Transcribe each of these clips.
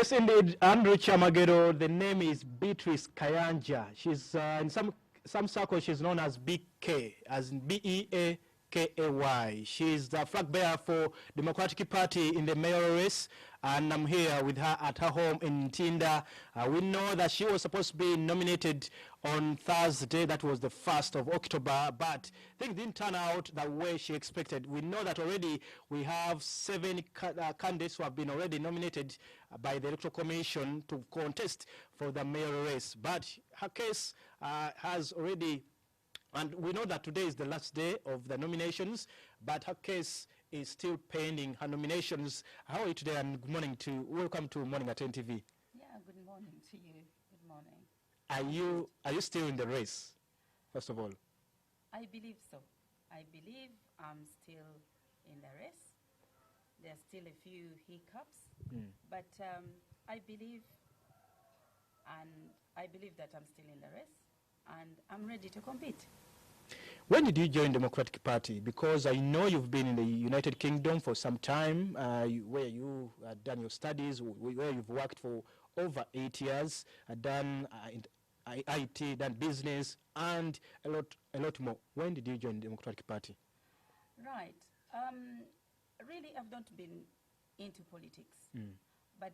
Yes, indeed, Andrew Chamagero. The name is Beatrice Kayanja. She's in some circles she's known as BK, as in BEAKAY. She's the flag bearer for Democratic Party in the mayoral race, and I'm here with her at her home in Tinda. We know that she was supposed to be nominated on Thursday, that was the 1st of October, but things didn't turn out the way she expected. We know that already we have 7 candidates who have been already nominated by the Electoral Commission to contest for the mayoral race, but her case has already, and we know that today is the last day of the nominations, but her case is still pending, her nominations. How are you today, and good morning welcome to Morning at NTV. Yeah, good morning to you. Good morning. Are you still in the race, first of all? I believe so. I believe I'm still in the race. There's still a few hiccups, but I believe that I'm still in the race, and I'm ready to compete. When did you join Democratic Party? Because I know you've been in the United Kingdom for some time, where you had done your studies, where you've worked for over 8 years, done IT, done business, and a lot more. When did you join the Democratic Party? Right. Really, I've not been into politics, but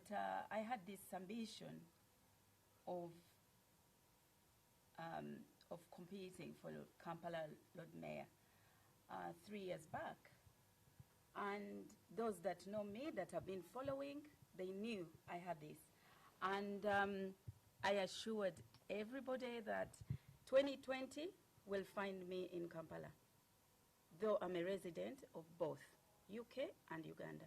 I had this ambition of competing for Kampala Lord Mayor 3 years back. And those that know me, that have been following, they knew I had this. And I assured everybody that 2020 will find me in Kampala, though I'm a resident of both UK and Uganda.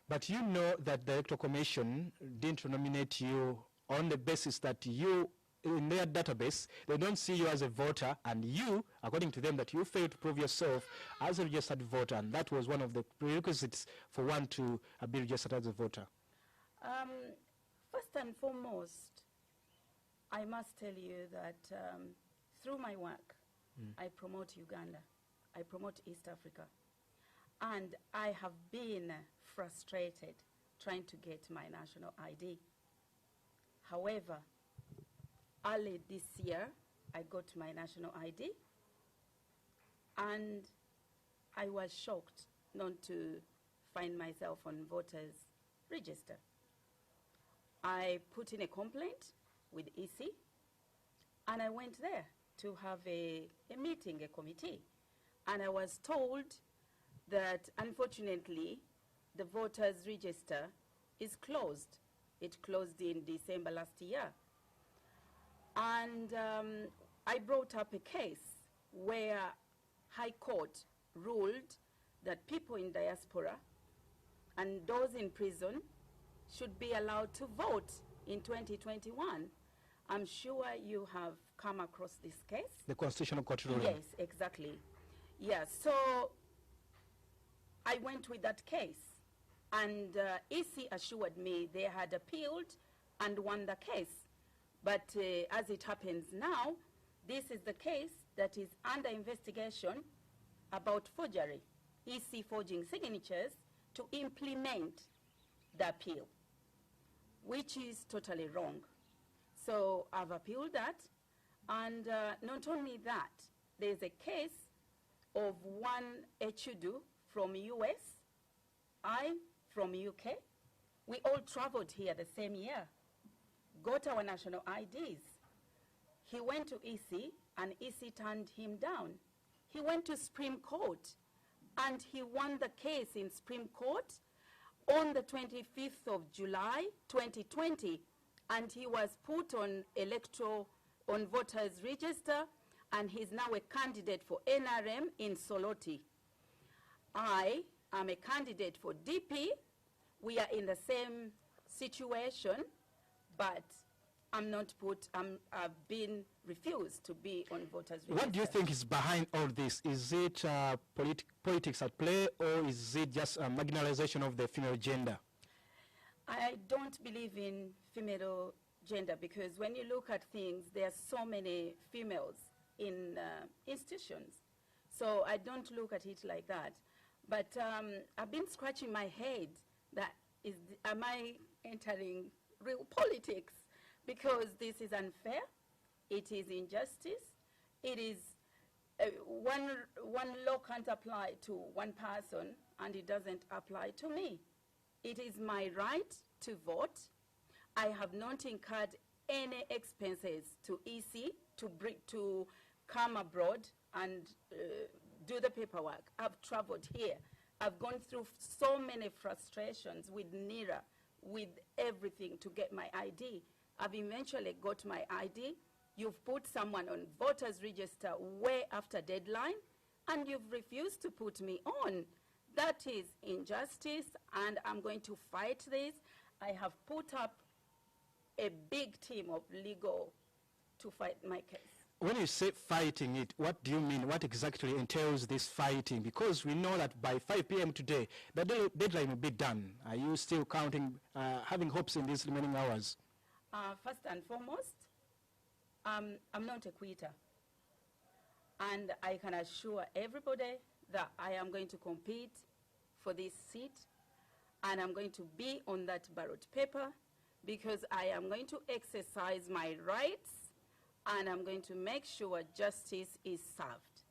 But you know that the Electoral Commission didn't nominate you on the basis that you, in their database, they don't see you as a voter, and you, according to them, that you failed to prove yourself as a registered voter, and that was one of the prerequisites for one to be registered as a voter. First and foremost, I must tell you that through my work, I promote Uganda, I promote East Africa, and I have been frustrated trying to get my national ID. However, early this year, I got my national ID, and I was shocked not to find myself on voters' register. I put in a complaint with EC, and I went there to have a meeting, a committee, and I was told that unfortunately the voters' register is closed. It closed in December last year. And I brought up a case where High Court ruled that people in diaspora and those in prison should be allowed to vote in 2021. I'm sure you have come across this case. The Constitutional Court ruling. Yes, exactly. Yeah, so I went with that case, and EC assured me they had appealed and won the case. But as it happens now, this is the case that is under investigation about forgery, EC forging signatures to implement the appeal, which is totally wrong. So I've appealed that, and not only that, there's a case of one Echudu from US, I from UK. We all traveled here the same year, got our national IDs. He went to EC, and EC turned him down. He went to Supreme Court, and he won the case in Supreme Court on the 25th of July, 2020, and he was put on Electoral, on voters' register, and he's now a candidate for NRM in Soloti. I am a candidate for DP. We are in the same situation, but I'm not put, I've been refused to be on voters' register. What do you think is behind all this? Is it politics at play, or is it just a marginalization of the female gender? I don't believe in female gender, because when you look at things, there are so many females in institutions. So I don't look at it like that. But I've been scratching my head that am I entering real politics, because this is unfair, it is injustice, it is one law can't apply to one person and it doesn't apply to me. It is my right to vote. I have not incurred any expenses to EC to come abroad and do the paperwork. I've traveled here. I've gone through so many frustrations with NIRA, with everything to get my ID. I've eventually got my ID. You've put someone on voters register way after deadline, and you've refused to put me on. That is injustice, and I'm going to fight this. I have put up a big team of legal to fight my case. When you say fighting it, what do you mean? What exactly entails this fighting? Because we know that by 5 p.m. today, the deadline will be done. Are you still counting, having hopes in these remaining hours? First and foremost, I'm not a quitter. And I can assure everybody that I am going to compete for this seat, and I'm going to be on that ballot paper, because I am going to exercise my rights, and I'm going to make sure justice is served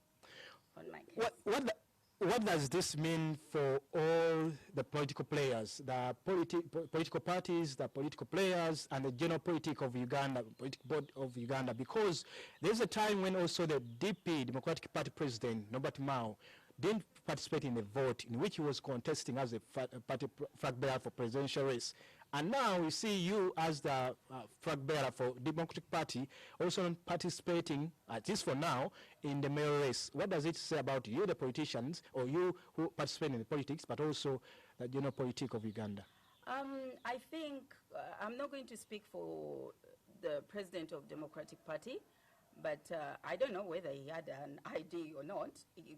on my case. What does this mean for all the political players, the political parties, the political players, and the general politic of Uganda, political board of Uganda? Because there's a time when also the DP, Democratic Party President, Norbert Mao, didn't participate in the vote in which he was contesting as a party flag bearer for presidential race. And now we see you as the flag bearer for Democratic Party also not participating, at least for now, in the mayoral race. What does it say about you, the politicians, or you who participate in the politics, but also the general politic of Uganda? I think I'm not going to speak for the president of Democratic Party, but I don't know whether he had an ID or not.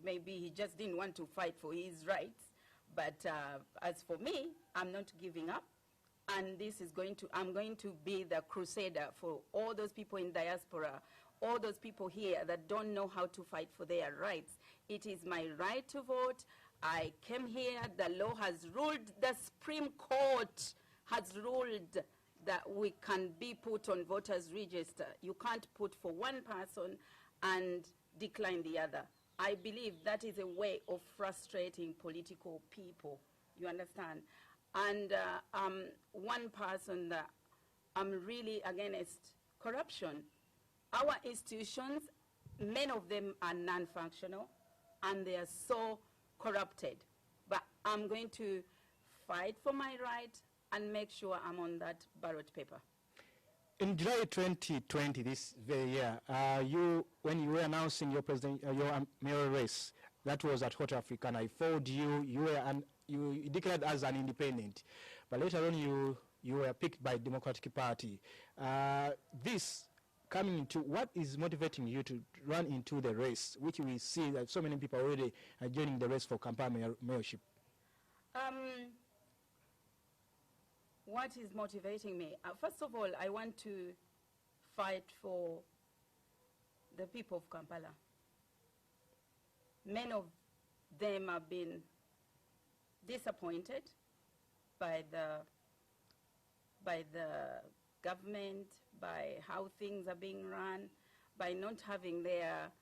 Maybe he just didn't want to fight for his rights. But as for me, I'm not giving up. And this is I'm going to be the crusader for all those people in diaspora, all those people here that don't know how to fight for their rights. It is my right to vote. I came here, the law has ruled, the Supreme Court has ruled that we can be put on voters register. You can't put for one person and decline the other. I believe that is a way of frustrating political people, you understand? And one person that I'm really against corruption. Our institutions, many of them are non-functional, and they are so corrupted. But I'm going to fight for my right and make sure I'm on that ballot paper. In July 2020, this very year, when you were announcing your mayoral race, that was at Hotel African, I followed you. You declared as an independent, but later on you were picked by Democratic Party. This coming into, what is motivating you to run into the race, which we see that so many people already are joining the race for Kampala mayorship? What is motivating me? First of all, I want to fight for the people of Kampala. Many of them have been disappointed by the government, by how things are being run, by not having their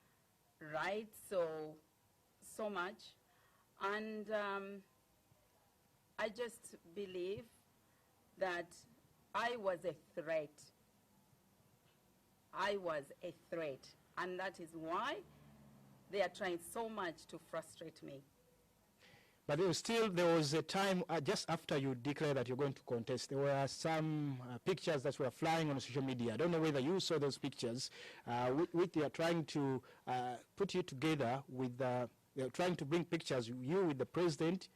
rights so much. And I just believe that I was a threat. I was a threat, and that is why they are trying so much to frustrate me. But there was a time just after you declared that you're going to contest, there were some pictures that were flying on social media. I don't know whether you saw those pictures, which they are trying to put you together with, they're trying to bring pictures, you with the president,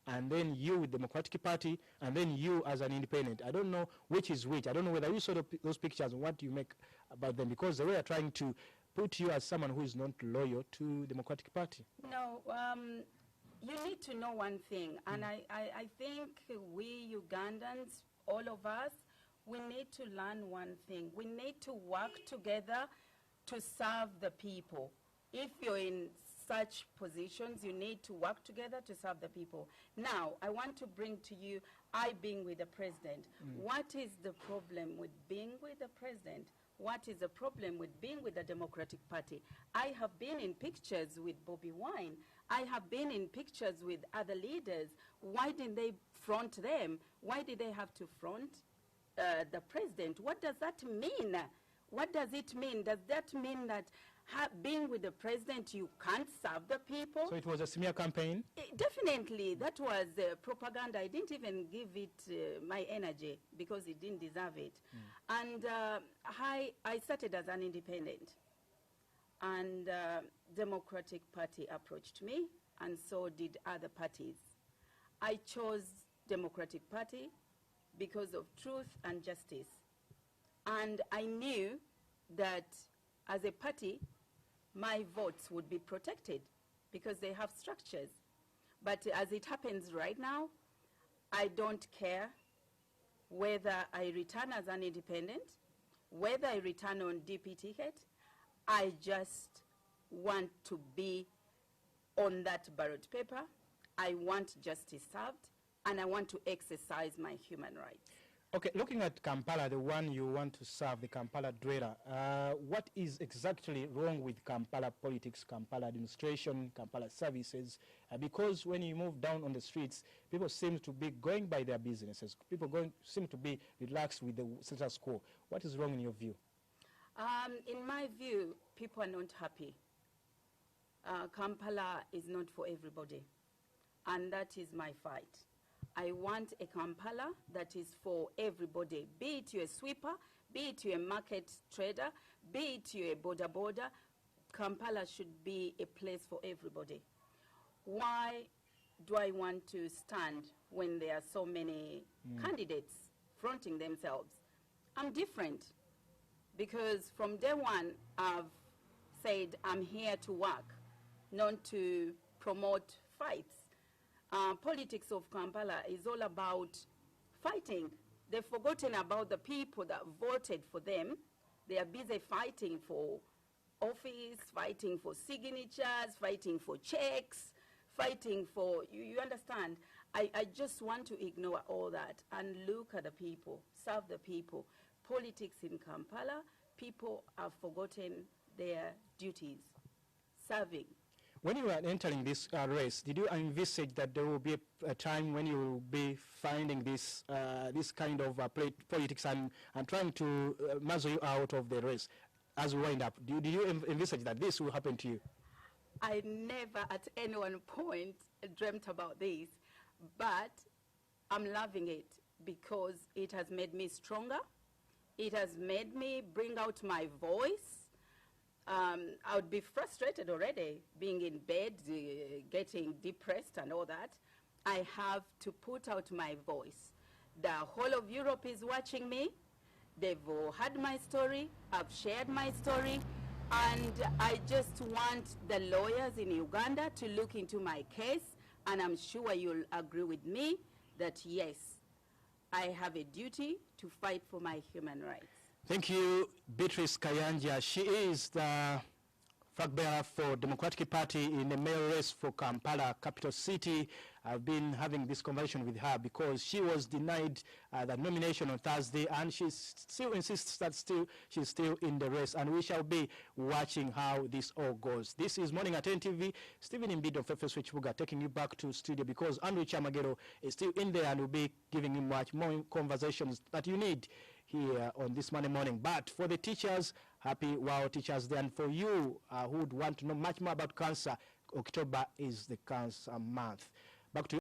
and then you with the Democratic Party, and then you as an independent. I don't know which is which. I don't know whether you saw those pictures and what do you make about them, because they were trying to put you as someone who is not loyal to the Democratic Party. No, you need to know one thing, and I think we Ugandans, all of us, we need to learn one thing. We need to work together to serve the people. If you're in such positions, you need to work together to serve the people. Now, I want to bring to you, I being with the president. What is the problem with being with the president? What is the problem with being with the Democratic Party? I have been in pictures with Bobby Wine. I have been in pictures with other leaders. Why didn't they front them? Why did they have to front the president? What does that mean? What does it mean? Does that mean that being with the president, you can't serve the people? So it was a smear campaign? Definitely. That was propaganda. I didn't even give it my energy because it didn't deserve it. And I started as an independent. And Democratic Party approached me, and so did other parties. I chose Democratic Party because of truth and justice. And I knew that as a party, my votes would be protected because they have structures. But as it happens right now, I don't care whether I return as an independent, whether I return on DP ticket. I just want to be on that ballot paper. I want justice served, and I want to exercise my human rights. Okay, looking at Kampala, the one you want to serve, the Kampala dweller, what is exactly wrong with Kampala politics, Kampala administration, Kampala services? Because when you move down on the streets, people seem to be going by their businesses. People seem to be relaxed with the status quo. What is wrong in your view? In my view, people are not happy. Kampala is not for everybody, and that is my fight. I want a Kampala that is for everybody, be it you're a sweeper, be it you're a market trader, be it you're a border. Kampala should be a place for everybody. Why do I want to stand when there are so many candidates fronting themselves? I'm different because from day one I've said I'm here to work, not to promote fights. Politics of Kampala is all about fighting. They've forgotten about the people that voted for them. They are busy fighting for office, fighting for signatures, fighting for checks, fighting for, you understand? I just want to ignore all that and look at the people, serve the people. Politics in Kampala, people have forgotten their duties, serving. When you were entering this race, did you envisage that there will be a time when you will be finding this kind of politics and trying to muzzle you out of the race as we wind up? Did you envisage that this will happen to you? I never at any one point dreamt about this, but I'm loving it because it has made me stronger. It has made me bring out my voice. I would be frustrated already, being in bed, getting depressed and all that. I have to put out my voice. The whole of Europe is watching me. They've heard my story. I've shared my story. And I just want the lawyers in Uganda to look into my case. And I'm sure you'll agree with me that, yes, I have a duty to fight for my human rights. Thank you, Beatrice Kayanja. She is the flag bearer for Democratic Party in the mayoral race for Kampala, capital city. I've been having this conversation with her because she was denied the nomination on Thursday, and she still insists that she's still in the race, and we shall be watching how this all goes. This is Morning at 10 TV. Stephen Imbido of Fefe Switchbuga taking you back to studio because Andrew Chamagero is still in there and will be giving you much more conversations that you need here on this Monday morning. But for the teachers, happy Wow Teachers Day, and for you who would want to know much more about cancer, October is the cancer month. Back to you.